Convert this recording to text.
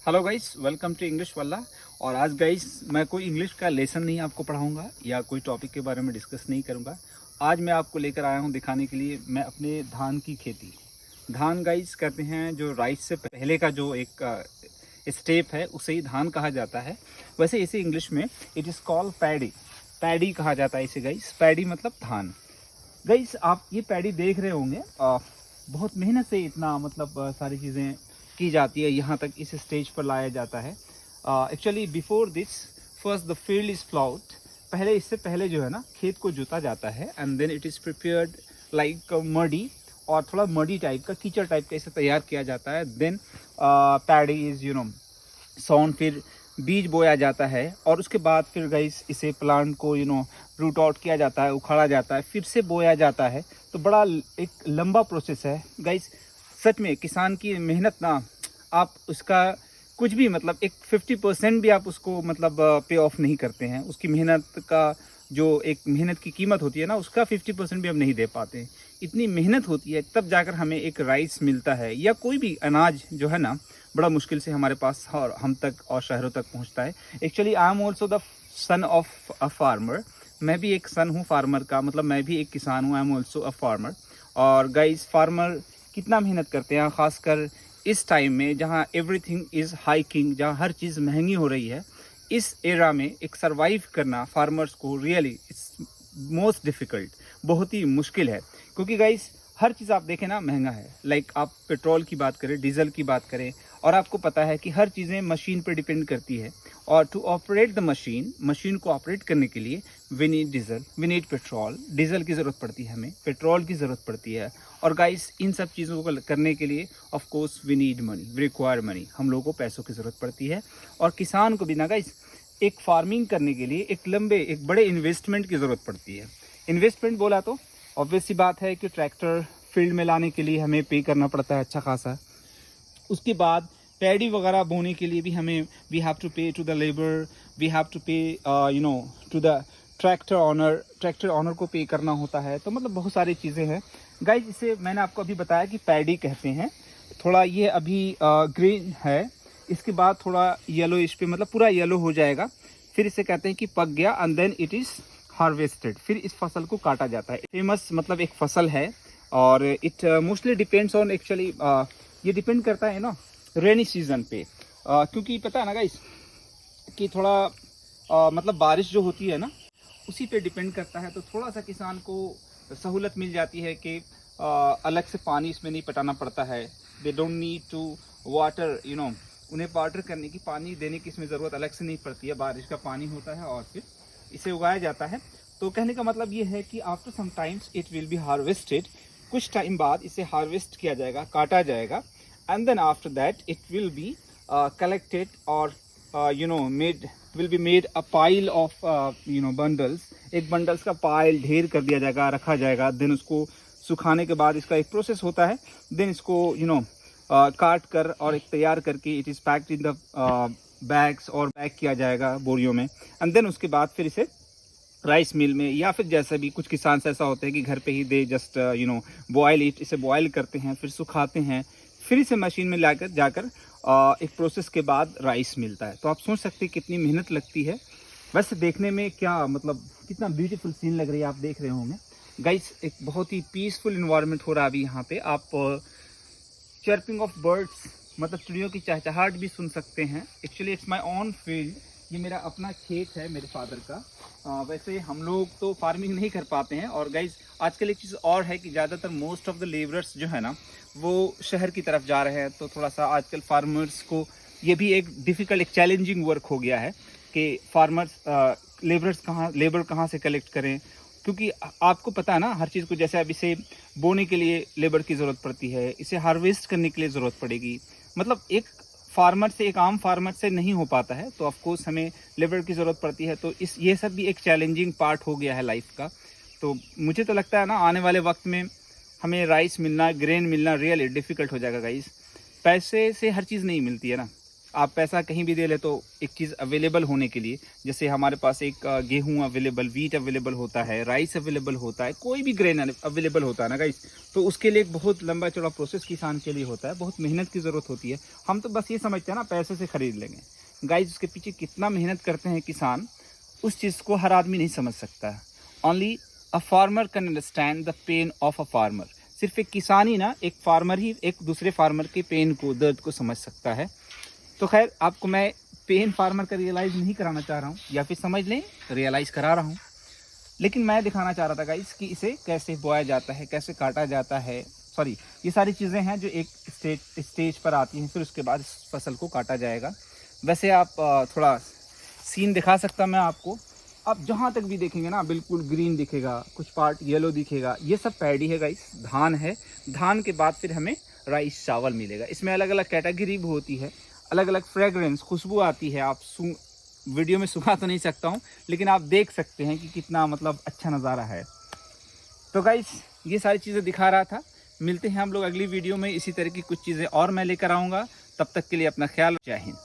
Hello guys, welcome to English वाला। और आज गाइस मैं कोई इंग्लिश का लेसन नहीं आपको पढ़ाऊंगा या कोई टॉपिक के बारे में डिस्कस नहीं करूंगा। आज मैं आपको लेकर आया हूं दिखाने के लिए मैं अपने धान की खेती। धान गाइस कहते हैं जो राइस से पहले का जो एक स्टेप है उसे ही धान कहा जाता है। वैसे इसे इंग्लिश में it is called paddy. Paddy कहा जाता है इसे गाइस। पैडी मतलब धान। गाइस आप ये पैडी देख रहे होंगे, बहुत मेहनत से इतना मतलब सारी चीज़ें की जाती है, यहाँ तक इस स्टेज पर लाया जाता है। Actually before this first the field is ploughed. पहले इससे पहले जो है ना खेत को जोता जाता है and then it is prepared like muddy, और थोड़ा मडी टाइप का कीचड़ टाइप का इसे तैयार किया जाता है। देन पैडी इज़ सॉन, फिर बीज बोया जाता है और उसके बाद फिर गाइस इसे प्लांट को रूट आउट किया जाता है, उखाड़ा जाता है, फिर से बोया जाता है। तो बड़ा एक लंबा प्रोसेस है गाइस। सच में किसान की मेहनत ना, आप उसका कुछ भी मतलब एक 50% भी आप उसको मतलब पे ऑफ नहीं करते हैं। उसकी मेहनत का जो एक मेहनत की कीमत होती है ना, उसका 50% भी हम नहीं दे पाते। इतनी मेहनत होती है तब जाकर हमें एक राइस मिलता है, या कोई भी अनाज जो है ना बड़ा मुश्किल से हमारे पास और हम तक और शहरों तक पहुंचता है। Actually I am also the son of a farmer. मैं भी एक सन हूँ फार्मर का, मतलब मैं भी एक किसान हूँ। I am also a farmer. और गाइस फार्मर कितना मेहनत करते हैं, ख़ासकर इस टाइम में जहाँ एवरीथिंग इज़ हाइकिंग, जहाँ हर चीज़ महंगी हो रही है। इस एरा में एक सरवाइव करना फार्मर्स को रियली इट्स मोस्ट डिफ़िकल्ट, बहुत ही मुश्किल है। क्योंकि गाइस हर चीज़ आप देखें ना महंगा है। लाइक आप पेट्रोल की बात करें, डीजल की बात करें, और आपको पता है कि हर चीज़ें मशीन पर डिपेंड करती है। और टू ऑपरेट द मशीन को ऑपरेट करने के लिए we need diesel, we need petrol. Diesel की ज़रूरत पड़ती है, हमें पेट्रोल की ज़रूरत पड़ती है। और गाइस इन सब चीज़ों को करने के लिए of course we need money, we require money. हम लोगों को पैसों की ज़रूरत पड़ती है। और किसान को भी ना गाइस एक फार्मिंग करने के लिए एक बड़े इन्वेस्टमेंट की ज़रूरत पड़ती है। इन्वेस्टमेंट बोला तो ऑब्वियस सी बात है कि ट्रैक्टर फील्ड में लाने के लिए हमें पे करना पड़ता है अच्छा खासा। उसके बाद पैडी वगैरह बोने के लिए भी हमें we have to pay to the labour, we have to pay to the tractor owner को पे करना होता है। तो मतलब बहुत सारी चीज़ें हैं गाइज। इसे मैंने आपको अभी बताया कि पैडी कहते हैं। थोड़ा ये अभी ग्रीन है, इसके बाद थोड़ा येलो इस पे मतलब पूरा येलो हो जाएगा, फिर इसे कहते हैं कि पक गया and then it is harvested. फिर इस फसल को काटा जाता है। फेमस मतलब एक फसल है, और it mostly depends on actually ये डिपेंड करता है ना रेनी सीजन पे। क्योंकि पता है ना गाइस कि थोड़ा मतलब बारिश जो होती है ना उसी पे डिपेंड करता है। तो थोड़ा सा किसान को सहूलत मिल जाती है कि अलग से पानी इसमें नहीं पटाना पड़ता है। They don't need to water, उन्हें वाटर करने की, पानी देने की इसमें ज़रूरत अलग से नहीं पड़ती है। बारिश का पानी होता है और फिर इसे उगाया जाता है। तो कहने का मतलब ये है कि after some times it will be harvested. कुछ टाइम बाद इसे हार्वेस्ट किया जाएगा, काटा जाएगा, and then after that it will be collected और made will be made a pile of bundles. एक बंडल्स का पाइल ढेर कर दिया जाएगा, रखा जाएगा। देन उसको सुखाने के बाद इसका एक प्रोसेस होता है। देन इसको काट कर और एक तैयार करके it is packed in the bags और पैक किया जाएगा बोरियों में। एंड देन उसके बाद फिर इसे राइस मिल में, या फिर जैसे भी कुछ किसान ऐसा होता है कि घर पे ही दे जस्ट बॉयल इट, इसे बॉयल करते हैं, फिर सुखाते हैं, फिर इसे मशीन में लाकर जाकर एक प्रोसेस के बाद राइस मिलता है। तो आप सोच सकते हैं कितनी मेहनत लगती है। वैसे देखने में क्या मतलब कितना ब्यूटीफुल सीन लग रही है, आप देख रहे होंगे गाइस। एक बहुत ही पीसफुल इन्वायरमेंट हो रहा है अभी यहाँ पे। आप चर्पिंग ऑफ बर्ड्स मतलब चिड़ियों की चहचहाहट भी सुन सकते हैं। Actually it's my own field, ये मेरा अपना खेत है मेरे फादर का। वैसे हम लोग तो फार्मिंग नहीं कर पाते हैं। और गाइज आजकल एक चीज़ और है कि ज़्यादातर मोस्ट ऑफ द लेबरर्स जो है ना वो शहर की तरफ जा रहे हैं। तो थोड़ा सा आजकल फार्मर्स को ये भी एक डिफ़िकल्ट, एक चैलेंजिंग वर्क हो गया है कि फार्मर्स लेबर कहाँ से कलेक्ट करें। क्योंकि आपको पता है ना हर चीज़ को, जैसे अब इसे बोने के लिए लेबर की ज़रूरत पड़ती है, इसे हार्वेस्ट करने के लिए ज़रूरत पड़ेगी। मतलब एक आम फार्मर से नहीं हो पाता है, तो ऑफ कोर्स हमें लेबर की ज़रूरत पड़ती है। तो ये सब भी एक चैलेंजिंग पार्ट हो गया है लाइफ का। तो मुझे तो लगता है ना आने वाले वक्त में हमें राइस मिलना, ग्रेन मिलना रियली डिफ़िकल्ट हो जाएगा गाइस। पैसे से हर चीज़ नहीं मिलती है ना। आप पैसा कहीं भी दे ले तो एक चीज़ अवेलेबल होने के लिए, जैसे हमारे पास एक गेहूं अवेलेबल, वीट अवेलेबल होता है, राइस अवेलेबल होता है, कोई भी ग्रेन अवेलेबल होता है ना गाइस, तो उसके लिए एक बहुत लंबा चौड़ा प्रोसेस किसान के लिए होता है, बहुत मेहनत की ज़रूरत होती है। हम तो बस ये समझते हैं ना पैसे से ख़रीद लेंगे। गाइस उसके पीछे कितना मेहनत करते हैं किसान, उस चीज़ को हर आदमी नहीं समझ सकता है। Only a farmer can understand the pain of a farmer. सिर्फ एक किसान ही ना, एक फार्मर ही एक दूसरे फार्मर के पेन को, दर्द को समझ सकता है। तो खैर आपको मैं पेन फार्मर का रियलाइज़ नहीं कराना चाह रहा हूँ, या फिर समझ लें रियलाइज़ करा रहा हूँ, लेकिन मैं दिखाना चाह रहा था गाइस कि इसे कैसे बोया जाता है, कैसे काटा जाता है। सॉरी, ये सारी चीज़ें हैं जो एक स्टेज पर आती हैं, फिर उसके बाद इस फसल को काटा जाएगा। वैसे आप थोड़ा सीन दिखा सकता मैं आपको। आप जहाँ तक भी देखेंगे ना बिल्कुल ग्रीन दिखेगा, कुछ पार्ट येलो दिखेगा, ये सब पैडी है गाइस, धान है। धान के बाद फिर हमें राइस चावल मिलेगा। इसमें अलग अलग कैटेगरी भी होती है, अलग अलग फ्रेगरेंस, खुशबू आती है। आप वीडियो में सुखा तो नहीं सकता हूँ, लेकिन आप देख सकते हैं कि कितना मतलब अच्छा नज़ारा है। तो गाइस ये सारी चीज़ें दिखा रहा था। मिलते हैं हम लोग अगली वीडियो में, इसी तरह की कुछ चीज़ें और मैं लेकर आऊँगा। तब तक के लिए अपना ख्याल, जय हिंद।